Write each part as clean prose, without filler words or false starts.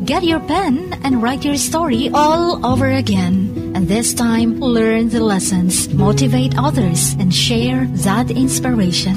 Get your pen and write your story all over again. And this time, learn the lessons, motivate others, and share that inspiration.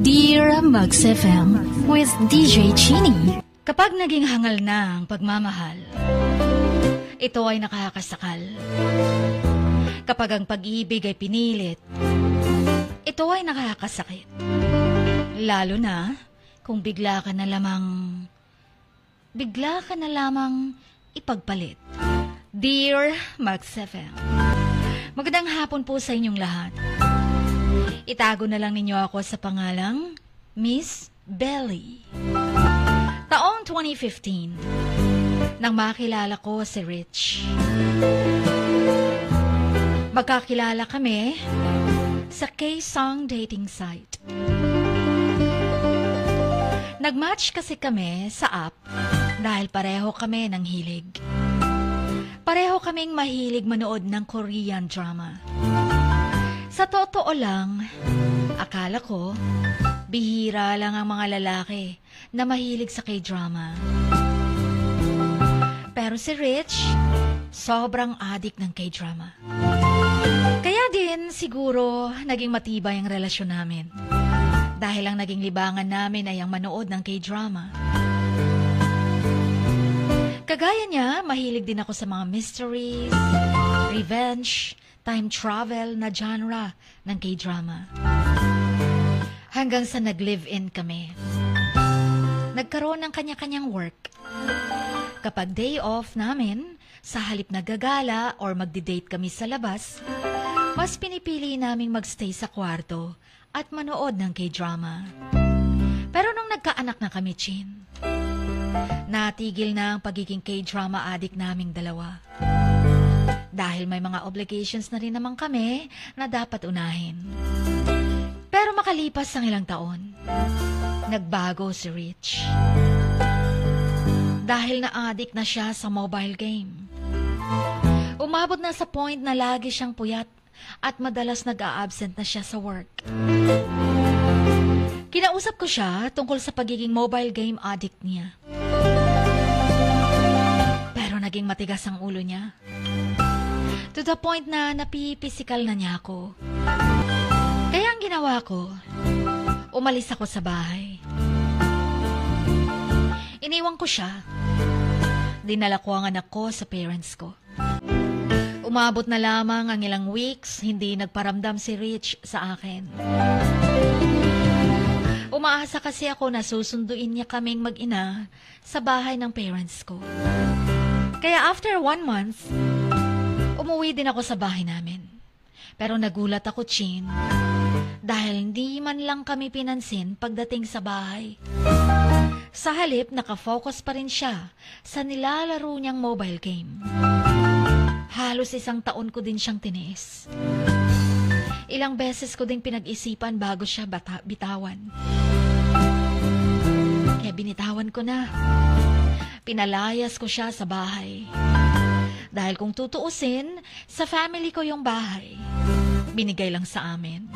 Dear Mugs FM with DJ Chinny. Kapag naging hangal na ang pagmamahal, ito ay nakakasakal. Kapag ang pag-ibig ay pinilit, ito ay nakakasakit. Lalo na kung bigla ka na lamang ipagpalit. Dear Mugs FM, magandang hapon po sa inyong lahat. Itago na lang ninyo ako sa pangalang Miss Belly. Taong 2015, nang makilala ko si Rich. Magkakilala kami sa K-Song dating site. Nag-match kasi kami sa app dahil pareho kami ng hilig. Pareho kaming mahilig manood ng Korean drama. Sa totoo lang, akala ko, bihira lang ang mga lalaki na mahilig sa K-drama. Pero si Rich, sobrang addict ng K-drama. Kaya din siguro naging matibay ang relasyon namin. Dahil ang naging libangan namin ay ang manood ng K-drama. Kagaya niya, mahilig din ako sa mga mysteries, revenge, time travel na genre ng K-drama. Hanggang sa nag-live-in kami. Nagkaroon ng kanya-kanyang work. Kapag day off namin, sa halip na gagala or magdi-date kami sa labas, mas pinipili naming magstay sa kwarto at manood ng K-drama. Pero nung nagkaanak na kami, Chin, natigil na ang pagiging K-drama addict naming dalawa. Dahil may mga obligations na rin naman kami na dapat unahin. Pero makalipas ang ilang taon, nagbago si Rich. Dahil na-addict na siya sa mobile game. Umabot na sa point na lagi siyang puyat at madalas nag-a-absent na siya sa work. Kinausap ko siya tungkol sa pagiging mobile game addict niya. Pero naging matigas ang ulo niya. To the point na napipisikal na niya ako. Kaya ang ginawa ko, umalis ako sa bahay. Iniwan ko siya. Dinala ko ang anak ko sa parents ko. Umabot na lamang ang ilang weeks, hindi nagparamdam si Rich sa akin. Umaasa kasi ako na susunduin niya kaming mag-ina sa bahay ng parents ko. Kaya after 1 month, umuwi din ako sa bahay namin. Pero nagulat ako, Chin, dahil hindi man lang kami pinansin pagdating sa bahay. Sa halip, nakafocus pa rin siya sa nilalaro niyang mobile game. Halos 1 taon ko din siyang tiniis. Ilang beses ko ding pinag-isipan bago siya bitawan. Kaya binitawan ko na. Pinalayas ko siya sa bahay. Dahil kung tutuusin, sa family ko yung bahay. Binigay lang sa amin.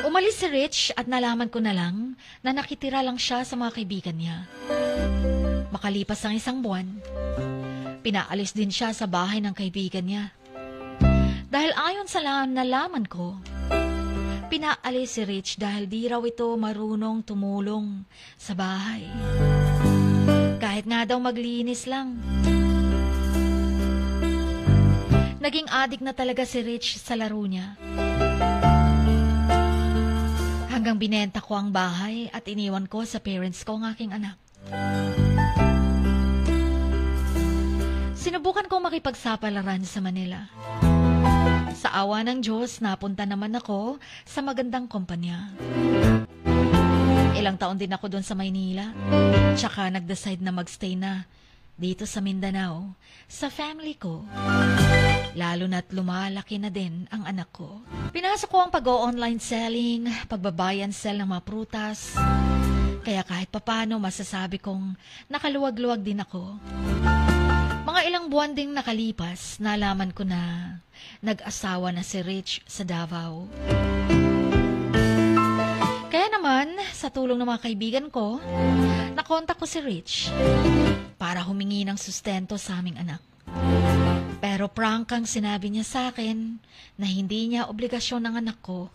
Umalis si Rich at nalaman ko na lang na nakitira lang siya sa mga kaibigan niya. Makalipas ang 1 buwan, pinaalis din siya sa bahay ng kaibigan niya. Dahil ayon sa nalaman ko, pinaalis si Rich dahil di raw ito marunong tumulong sa bahay. Kahit nga daw maglinis lang. Naging addict na talaga si Rich sa laro niya. Hanggang binenta ko ang bahay at iniwan ko sa parents ko ang aking anak. Sinubukan kong makipagsapalaran sa Manila. Sa awa ng Diyos, napunta naman ako sa magandang kumpanya. Ilang taon din ako doon sa Maynila. Tsaka nag-decide na magstay na dito sa Mindanao, sa family ko. Lalo na't lumalaki na din ang anak ko. Pinasok ko ang pag-o-online selling, pagbabuy and sell ng mga prutas. Kaya kahit papano masasabi kong nakaluwag-luwag din ako. Mga ilang buwan ding nakalipas, nalaman ko na nag-asawa na si Rich sa Davao. Kaya naman, sa tulong ng mga kaibigan ko, nakontak ko si Rich para humingi ng sustento sa aming anak. Pero prangkang sinabi niya sa akin na hindi niya obligasyon ng anak ko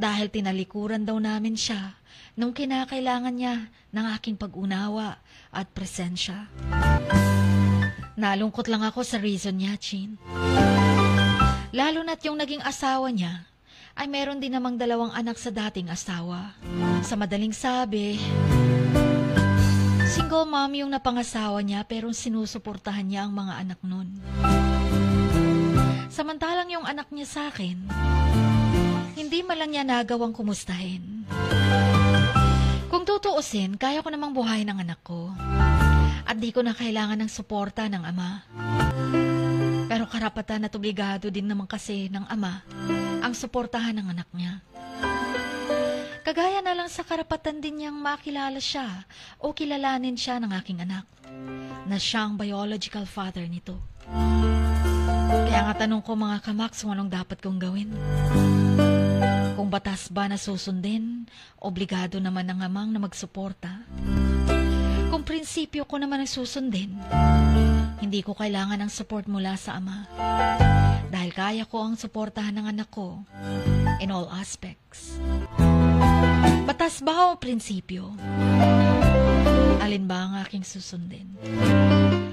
dahil tinalikuran daw namin siya nung kinakailangan niya ng aking pag-unawa at presensya. Nalungkot lang ako sa reason niya, Chin. Lalo na't yung naging asawa niya ay meron din namang 2 anak sa dating asawa. Sa madaling sabi, single mom yung napangasawa niya pero sinusuportahan niya ang mga anak nun. Samantalang yung anak niya sa akin, hindi man lang niya nagawang kumustahin. Kung tutuusin, kaya ko namang buhayin ang anak ko. At di ko na kailangan ng suporta ng ama. Pero karapatan at obligado din naman kasi ng ama ang suportahan ng anak niya. Kagaya na lang sa karapatan din niyang makilala siya o kilalanin siya ng aking anak na siya ang biological father nito. Kaya nga tanong ko mga kamaks kung anong dapat kong gawin. Kung batas ba na susundin, obligado naman ng amang na magsuporta. Kung prinsipyo ko naman ang susundin, hindi ko kailangan ng support mula sa ama. Dahil kaya ko ang suportahan ng anak ko in all aspects. Batas ba o prinsipyo? Alin ba ang aking susundin?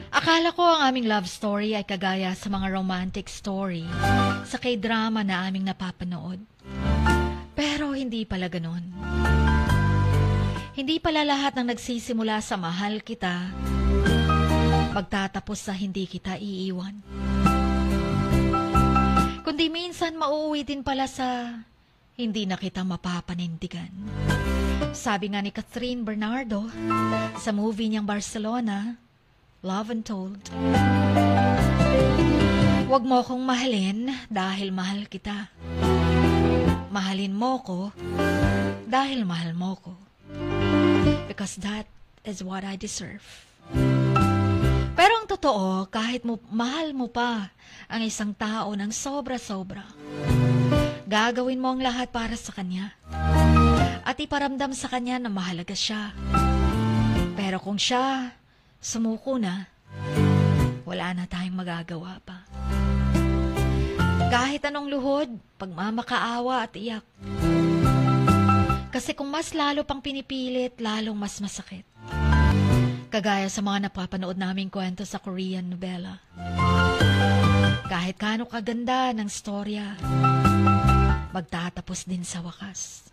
Akala ko ang aming love story ay kagaya sa mga romantic story sa K-drama na aming napapanood. Pero hindi pala ganon. Hindi pala lahat ng nagsisimula sa mahal kita magtatapos sa hindi kita iiwan. Kundi minsan mauuwi din pala sa hindi na kita mapapanindigan. Sabi nga ni Catherine Bernardo sa movie niyang Barcelona, Love Untold. Huwag mo akong mahalin dahil mahal kita. Mahalin mo ko dahil mahal mo ko. Because that is what I deserve. Pero ang totoo, kahit mahal mo pa ang isang tao ng sobra-sobra, gagawin mo ang lahat para sa kanya. At iparamdam sa kanya na mahalaga siya. Pero kung siya sumuko na, wala na tayong magagawa pa. Kahit anong luhod, pagmamakaawa at iyak. Kasi kung mas lalo pang pinipilit, lalong mas masakit. Kagaya sa mga napapanood naming kwento sa Korean novela. Kahit kano kaganda ng storya, magtatapos din sa wakas.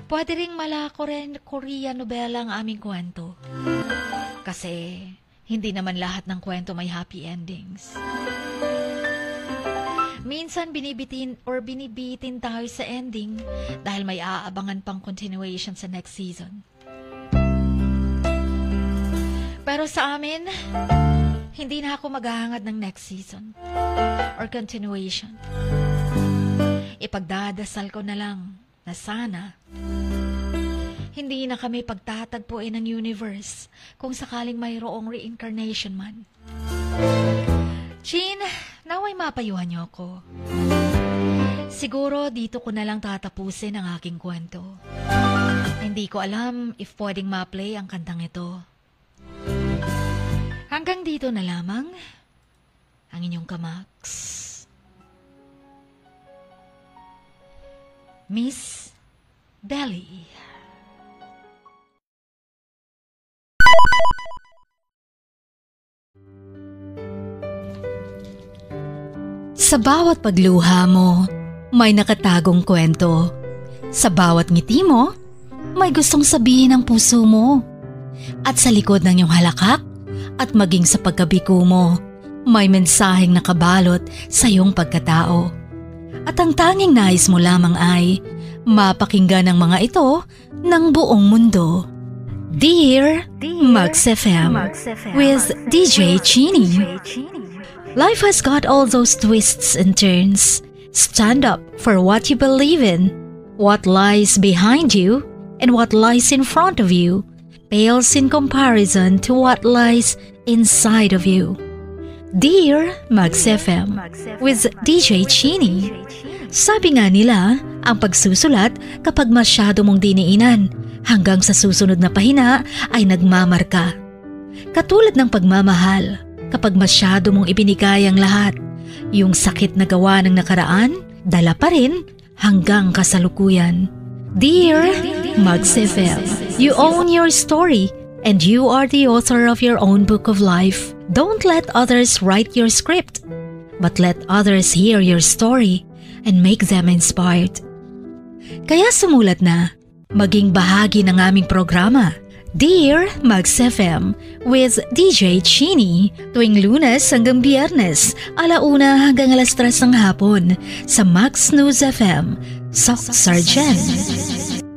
Pwede ring malako rin Korean novela ang aming kwento. Kasi hindi naman lahat ng kwento may happy endings. Minsan binibitin tayo sa ending dahil may aabangan pang continuation sa next season. Pero sa amin, hindi na ako maghahangad ng next season or continuation. Ipagdadasal ko na lang na sana hindi na kami pagtatagpuin ng universe kung sakaling mayroong reincarnation man. Chin, naway mapayuhan niyo ako. Siguro dito ko na lang tatapusin ang aking kwento. Hindi ko alam if pwedeng ma-play ang kantang ito. Hanggang dito na lamang ang inyong kamaks. Miss Belly. Sa bawat pagluha mo, may nakatagong kwento. Sa bawat ngiti mo, may gustong sabihin ang puso mo. At sa likod ng iyong halakak at maging sa pagkabiko mo, may mensaheng nakabalot sa iyong pagkatao. At ang tanging nais mo lamang ay mapakinggan ang mga ito ng buong mundo. Dear Max FM with DJ Chini. Life has got all those twists and turns. Stand up for what you believe in. What lies behind you and what lies in front of you pales in comparison to what lies inside of you. Dear Max FM with DJ Chini. Sabi nga nila, ang pagsusulat kapag masyado mong diniinan, hanggang sa susunod na pahina ay nagmamarka. Katulad ng pagmamahal, kapag masyado mong ibinigay ang lahat, yung sakit na gawa ng nakaraan, dala pa rin hanggang kasalukuyan. Dear Mugs FM, you own your story and you are the author of your own book of life. Don't let others write your script, but let others hear your story and make them inspired. Kaya sumulat na, maging bahagi ng aming programa, Dear Mugs FM with DJ Chini tuwing Lunes hanggang Biyernes, 1:00 hanggang 3:00 ng hapon sa Max News FM, Sock Sargent.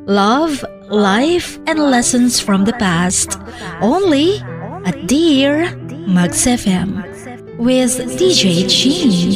Love, life, and lessons from the past only at Dear Mugs FM with DJ Chini.